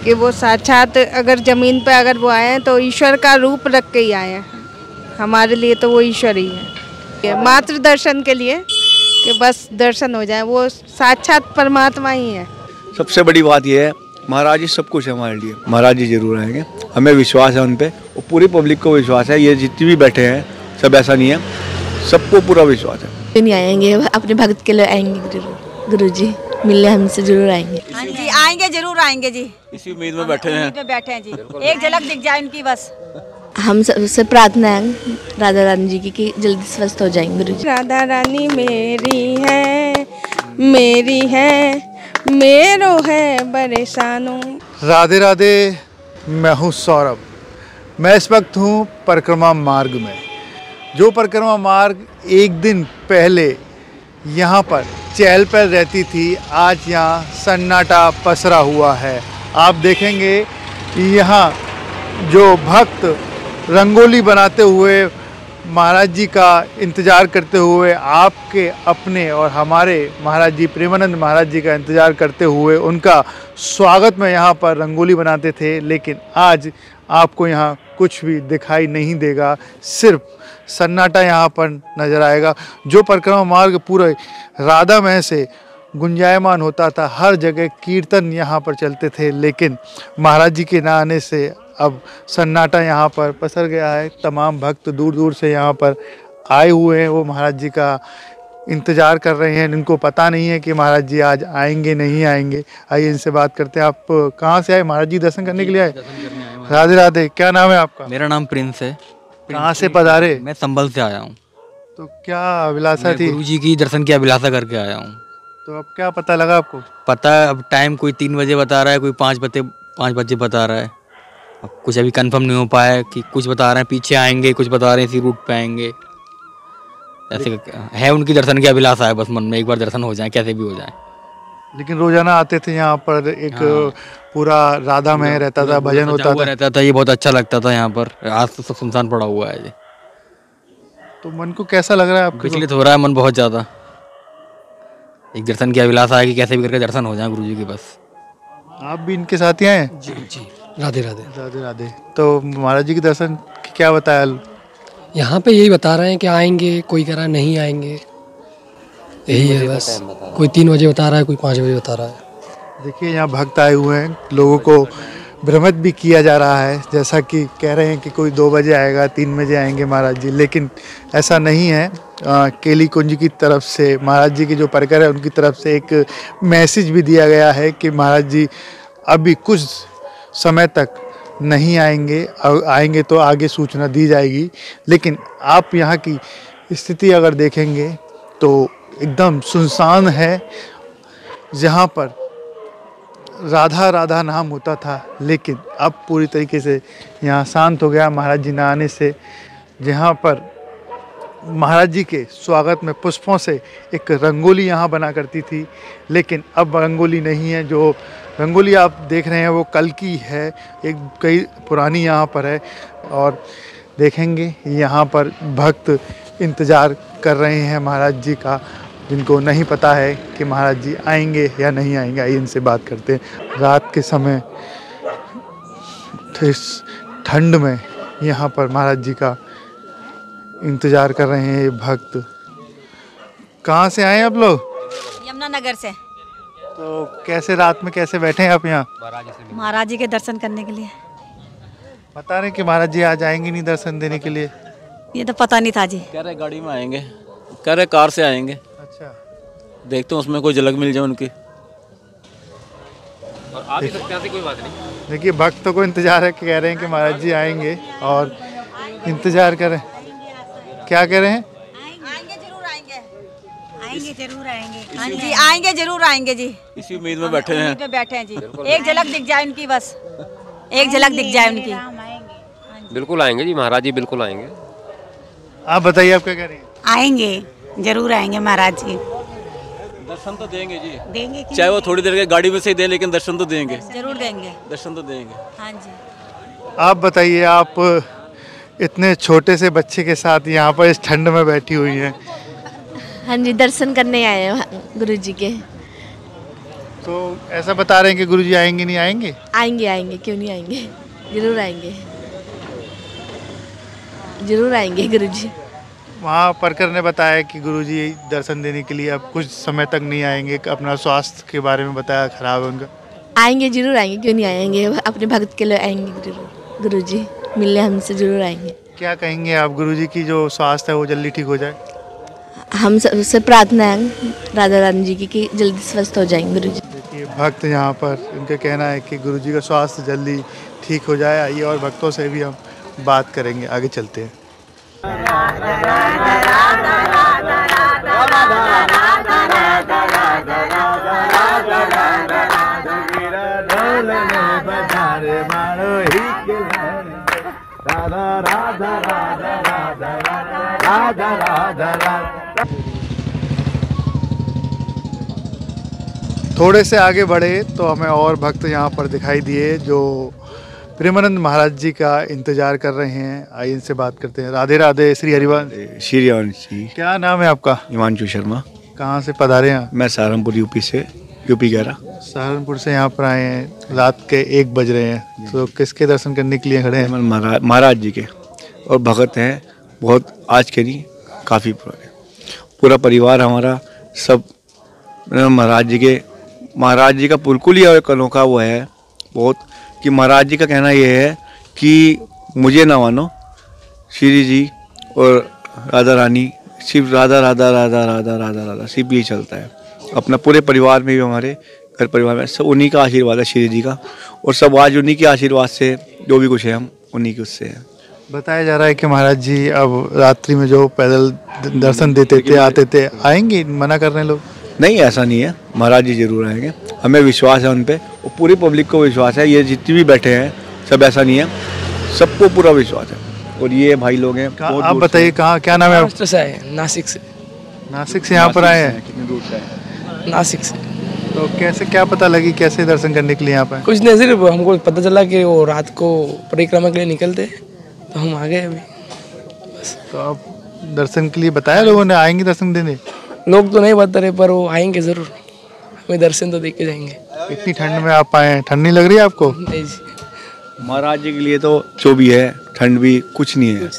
कि वो साक्षात अगर ज़मीन पे अगर वो आए हैं तो ईश्वर का रूप रख के ही आए हैं। हमारे लिए तो वो ईश्वर ही है। मात्र दर्शन के लिए कि बस दर्शन हो जाए, वो साक्षात परमात्मा ही है। सबसे बड़ी बात यह है, महाराज जी सब कुछ है हमारे लिए। महाराज जी जरूर आएंगे, हमें विश्वास है उन पे और पूरी पब्लिक को विश्वास है। ये जितने भी बैठे हैं सब ऐसा नहीं है, सबको पूरा विश्वास है। नहीं आएंगे, अपने भक्त के लिए आएंगे गुरु जी, मिलने हमसे जरूर आएंगे। हाँ जी आएंगे, जरूर आएंगे जी। इसी उम्मीद में बैठे हैं जी, एक झलक दिख जाए उनकी बस। हम सबसे प्रार्थना है राधा रानी जी की कि जल्दी स्वस्थ हो जाएंगे गुरु जी। राधा रानी मेरी है, मेरी है, मेरो है परेशानों। राधे राधे, मैं हूँ सौरभ। मैं इस वक्त हूँ परिक्रमा मार्ग में। जो परिक्रमा मार्ग एक दिन पहले यहाँ पर चहल पहल रहती थी, आज यहाँ सन्नाटा पसरा हुआ है। आप देखेंगे यहाँ जो भक्त रंगोली बनाते हुए महाराज जी का इंतज़ार करते हुए, आपके अपने और हमारे महाराज जी प्रेमानंद महाराज जी का इंतज़ार करते हुए उनका स्वागत में यहाँ पर रंगोली बनाते थे। लेकिन आज आपको यहाँ कुछ भी दिखाई नहीं देगा, सिर्फ सन्नाटा यहाँ पर नज़र आएगा। जो परिक्रमा मार्ग पूरे राधामय से गुंजायमान होता था, हर जगह कीर्तन यहाँ पर चलते थे, लेकिन महाराज जी के ना आने से अब सन्नाटा यहाँ पर पसर गया है। तमाम भक्त दूर दूर से यहाँ पर आए हुए हैं, वो महाराज जी का इंतज़ार कर रहे हैं। इनको पता नहीं है कि महाराज जी आज आएंगे नहीं आएंगे। आइए इनसे बात करते हैं। आप कहाँ से आए? महाराज जी दर्शन करने के लिए आए? राधे राधे। क्या नाम है आपका? मेरा नाम प्रिंस है। कहाँ से पधारे? मैं संभल से आया हूँ। तो क्या अभिलाषा थी? गुरु जी की दर्शन की अभिलाषा करके आया हूँ। तो अब क्या पता लगा आपको? पता है, अब टाइम कोई 3 बजे बता रहा है, कोई 5 बजे बता रहा है। अब कुछ अभी कंफर्म नहीं हो पाया कि कुछ बता रहे हैं पीछे आएंगे, कुछ बता रहे हैं इसी रूट पे आएंगे। ऐसे है उनकी दर्शन की अभिलाषा है, बस मन में एक बार दर्शन हो जाए, कैसे भी हो जाए। लेकिन रोजाना आते थे यहाँ पर, एक पूरा राधा में रहता था, भजन होता था, ये बहुत अच्छा लगता था यहाँ पर। आज तो सब सुनसान पड़ा हुआ है। तो मन को कैसा लग रहा है आपको? विचलित हो रहा है मन बहुत ज़्यादा। एक दर्शन की अभिलाषा है कि कैसे भी करके दर्शन हो जाए गुरु जी के। बस आप भी इनके साथ ही आए? जी जी, राधे राधे। राधे राधे। तो महाराज जी के दर्शन क्या बताया? यहाँ पे यही बता रहे हैं कि आएंगे, कोई कह रहा है नहीं आएंगे, यही है बस। कोई 3 बजे बता रहा है, कोई 5 बजे बता रहा है। देखिए यहाँ भक्त आए हुए हैं, लोगों को भ्रमित भी किया जा रहा है, जैसा कि कह रहे हैं कि कोई 2 बजे आएगा, 3 बजे आएंगे महाराज जी, लेकिन ऐसा नहीं है। केली कुंज की तरफ से महाराज जी के जो परिकर है उनकी तरफ से एक मैसेज भी दिया गया है कि महाराज जी अभी कुछ समय तक नहीं आएंगे, आएंगे तो आगे सूचना दी जाएगी। लेकिन आप यहाँ की स्थिति अगर देखेंगे तो एकदम सुनसान है। जहाँ पर राधा राधा नाम होता था, लेकिन अब पूरी तरीके से यहाँ शांत हो गया महाराज जी न आने से। जहाँ पर महाराज जी के स्वागत में पुष्पों से एक रंगोली यहाँ बना करती थी, लेकिन अब रंगोली नहीं है। जो रंगोली आप देख रहे हैं वो कल की है, एक कई पुरानी यहाँ पर है। और देखेंगे यहाँ पर भक्त इंतज़ार कर रहे हैं महाराज जी का, जिनको नहीं पता है कि महाराज जी आएंगे या नहीं आएंगे। आइए इनसे बात करते हैं। रात के समय इस ठंड में यहाँ पर महाराज जी का इंतज़ार कर रहे हैं ये भक्त। कहाँ से आए आप लोग? यमुनानगर से। तो कैसे रात में कैसे बैठे हैं आप यहाँ? महाराज जी के दर्शन करने के लिए। बता रहे कि महाराज जी आज आएंगे नहीं दर्शन देने के लिए? ये तो पता नहीं था जी। कह रहे गाड़ी में आएंगे, कह रहे कार से आएंगे। अच्छा, देखते हैं उसमें कोई झलक मिल जाए उनकी। और आ भी सकते हैं, कोई बात नहीं। देखिए भक्तों को इंतज़ार है कि कह रहे हैं कि महाराज जी आएंगे और इंतज़ार करें। क्या कह रहे हैं? आएंगे जरूर आएंगे, आएंगे जरूर आएंगे। हाँ जी आएंगे जरूर आएंगे जी। इसी उम्मीद में बैठे हैं। जी, एक झलक दिख जाए उनकी, बस एक झलक दिख जाए उनकी। बिल्कुल आएंगे जी, महाराज जी बिल्कुल आएंगे। आप बताइए, आप क्या कह रही हैं? आएंगे, जरूर आएंगे महाराज जी। दर्शन तो देंगे जी, देंगे कि चाहे वो थोड़ी देर के गाड़ी में से ही दें, लेकिन दर्शन तो देंगे, जरूर देंगे। दर्शन तो देंगे। हाँ जी। आप बताइए, आप इतने छोटे से बच्चे के साथ यहाँ पर इस ठंड में बैठी हुई हैं। हाँ जी, दर्शन करने आए हैं गुरु जी के। तो ऐसा बता रहे हैं कि गुरुजी आएंगे नहीं आएंगे? आएंगे आएंगे, क्यों नहीं आएंगे, जरूर आएंगे, जरूर आएंगे गुरुजी। वहाँ परकर ने बताया कि गुरुजी दर्शन देने के लिए अब कुछ समय तक नहीं आएंगे, अपना स्वास्थ्य के बारे में बताया खराब है उनका। आएंगे, जरूर आएंगे, क्यों नहीं आएंगे, अपने भक्त के लिए आएंगे जरूर, गुरुजी मिलने हमसे जरूर आएंगे। क्या कहेंगे आप गुरुजी की जो स्वास्थ्य है वो जल्दी ठीक हो जाए? हम सबसे प्रार्थना है राधा रानी जी की कि जल्दी स्वस्थ हो जाएंगे गुरुजी। देखिए भक्त यहाँ पर उनका कहना है कि गुरुजी का स्वास्थ्य जल्दी ठीक हो जाए। आइए और भक्तों से भी हम बात करेंगे, आगे चलते हैं। थोड़े से आगे बढ़े तो हमें और भक्त यहाँ पर दिखाई दिए जो प्रेमानंद महाराज जी का इंतजार कर रहे हैं। आइए इनसे बात करते हैं। राधे राधे, श्री हरिवंश। श्री हरिवंश जी। क्या नाम है आपका? हिमांशु शर्मा। कहाँ से पधारे हैं? मैं सहारनपुर यूपी से, यूपी 11। सहारनपुर से यहाँ पर आए हैं, रात के 1 बज रहे हैं, तो किसके दर्शन करने के लिए खड़े हैं? महाराज जी के, और भगत हैं बहुत, आज के नहीं काफ़ी पुराने, पूरा परिवार हमारा सब महाराज जी का बिल्कुल ही एक अनोखा वो है बहुत, कि महाराज जी का कहना ये है कि मुझे ना मानो, श्री जी और राधा रानी, सिर्फ राधा राधा राधा राधा राधा राधा सिर्फ यही चलता है। अपना पूरे परिवार में भी, हमारे घर परिवार में सब उन्हीं का आशीर्वाद है, श्री जी का, और सब आज उन्हीं के आशीर्वाद से जो भी कुछ है हम उन्हीं के उससे हैं। बताया जा रहा है कि महाराज जी अब रात्रि में जो पैदल दर्शन देते थे, आते थे, आएंगे? मना कर रहे हैं लोग? नहीं, ऐसा नहीं है, महाराज जी जरूर आएंगे, हमें विश्वास है उन पे, और पूरी पब्लिक को विश्वास है। ये जितने भी बैठे हैं सब, ऐसा नहीं है, सबको पूरा विश्वास है। और ये भाई लोग हैं। आप बताइए कहाँ, क्या नाम है? महाराष्ट्र से आए, नासिक से। नासिक से यहाँ पर आए हैं? कितनी दूर से आए? नासिक से। तो कैसे, क्या पता लगी कैसे दर्शन करने के लिए यहाँ पर? कुछ नहीं, सिर्फ हमको पता चला कि वो रात को परिक्रमा के लिए निकलते, तो हम आ गए अभी बस। तो आप दर्शन के लिए बताया लोगों ने, आएंगे दर्शन देने? लोग तो नहीं बता रहे, पर वो आएंगे जरूर, हमें दर्शन तो देख के जाएंगे। इतनी ठंड में आप आए हैं, ठंड नहीं लग रही है आपको? नहीं जी, महाराज जी के लिए तो जो भी है, ठंड भी कुछ नहीं है,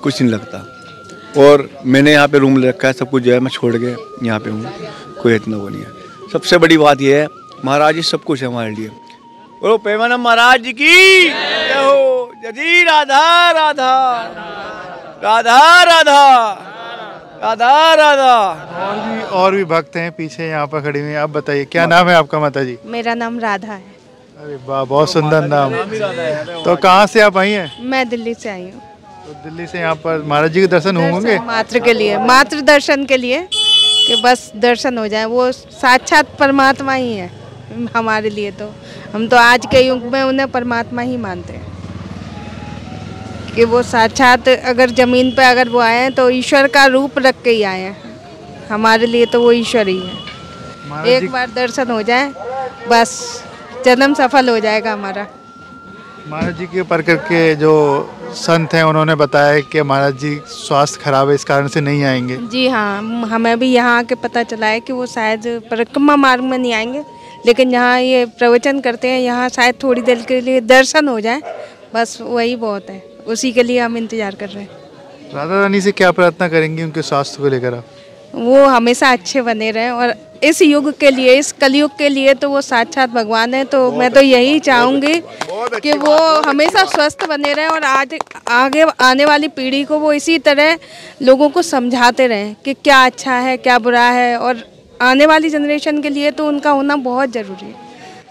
कुछ नहीं लगता। और मैंने यहाँ पे रूम ले रखा है, सब कुछ जो है मैं छोड़ के यहाँ पे हूँ, कोई इतना वो नहीं है। सबसे बड़ी बात यह है, महाराज जी सब कुछ है हमारे लिए। बोलो प्रेमानंद महाराज जी की जय हो। जय राधा राधा राधा राधा राधा राधा। और भी भक्त हैं पीछे यहाँ पर खड़े हुए हैं। आप बताइए क्या नाम है आपका माता जी? मेरा नाम राधा है। अरे वाह, बहुत सुंदर नाम। तो कहाँ से आप आई हैं? मैं दिल्ली से आई हूँ। तो दिल्ली से यहाँ पर महाराज जी के दर्शन होंगे? मात्र के लिए, मात्र दर्शन के लिए, कि बस दर्शन हो जाए। वो साक्षात परमात्मा ही है हमारे लिए। तो हम तो आज के युग में उन्हें परमात्मा ही मानते हैं, कि वो साक्षात अगर ज़मीन पे अगर वो आए हैं तो ईश्वर का रूप रख के ही आए हैं। हमारे लिए तो वो ईश्वर ही है। एक बार दर्शन हो जाए बस जन्म सफल हो जाएगा हमारा। महाराज जी के परकर के जो संत हैं उन्होंने बताया कि महाराज जी स्वास्थ्य खराब है, इस कारण से नहीं आएंगे। जी हाँ, हमें भी यहाँ आके पता चला है कि वो शायद परिक्रमा मार्ग में नहीं आएंगे, लेकिन यहाँ ये प्रवचन करते हैं, यहाँ शायद थोड़ी देर के लिए दर्शन हो जाए, बस वही बहुत है। उसी के लिए हम इंतजार कर रहे हैं। राधा रानी से क्या प्रार्थना करेंगी उनके स्वास्थ्य को लेकर आप? वो हमेशा अच्छे बने रहें, और इस युग के लिए, इस कलयुग के लिए तो वो साक्षात भगवान है। तो मैं तो यही चाहूँगी कि वो हमेशा स्वस्थ बने रहें, और आज आगे आने वाली पीढ़ी को वो इसी तरह लोगों को समझाते रहें कि क्या अच्छा है, क्या बुरा है। और आने वाली जनरेशन के लिए तो उनका होना बहुत ज़रूरी है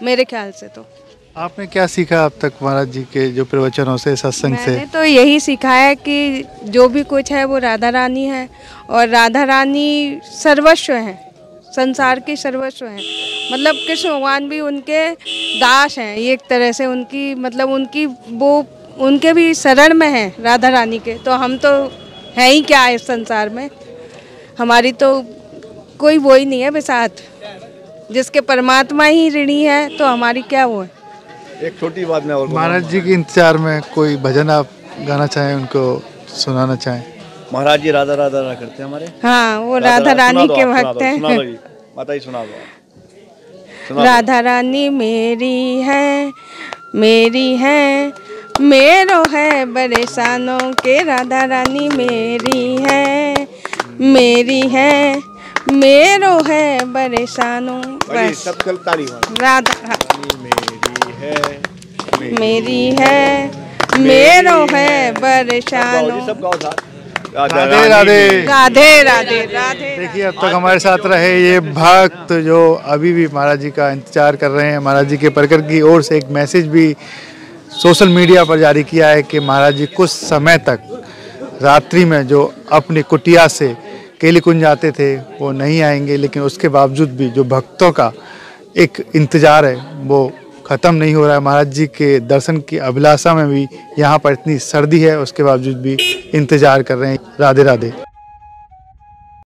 मेरे ख्याल से। तो आपने क्या सीखा अब तक महाराज जी के जो प्रवचनों से, सत्संग से? मैंने तो यही सीखा है कि जो भी कुछ है वो राधा रानी है, और राधा रानी सर्वस्व है, संसार की सर्वस्व है। मतलब कृष्ण भगवान भी उनके दास हैं एक तरह से, उनकी मतलब उनकी वो उनके भी शरण में हैं राधा रानी के। तो हम तो हैं ही क्या इस संसार में, हमारी तो कोई वो ही नहीं है बिसात, जिसके परमात्मा ही ऋणी है तो हमारी क्या वो है। एक छोटी बात मैं और महाराज जी के इंतजार में कोई भजन आप गाना चाहें, उनको सुनाना चाहें? महाराज जी राधा राधा राधा करते हैं हमारे। हाँ, वो राधा रानी के भक्त हैं। माता जी सुना दो। राधा रानी मेरी है मेरो है बरसानों के, राधा रानी मेरी है मेरो है बरसानों। बस सब कल तारीफ राधा मेरी है मेरो है बरसानों। सब गाओ साथ। राधे राधे राधे राधे राधे। देखिए अब तक हमारे साथ रहे ये भक्त जो अभी भी महाराज जी का इंतजार कर रहे हैं। महाराज जी के परिकर की ओर से एक मैसेज भी सोशल मीडिया पर जारी किया है कि महाराज जी कुछ समय तक रात्रि में जो अपनी कुटिया से केली कुंज जाते थे वो नहीं आएंगे, लेकिन उसके बावजूद भी जो भक्तों का एक इंतज़ार है वो ख़त्म नहीं हो रहा है। महाराज जी के दर्शन की अभिलाषा में भी यहाँ पर इतनी सर्दी है, उसके बावजूद भी इंतज़ार कर रहे हैं। राधे राधे।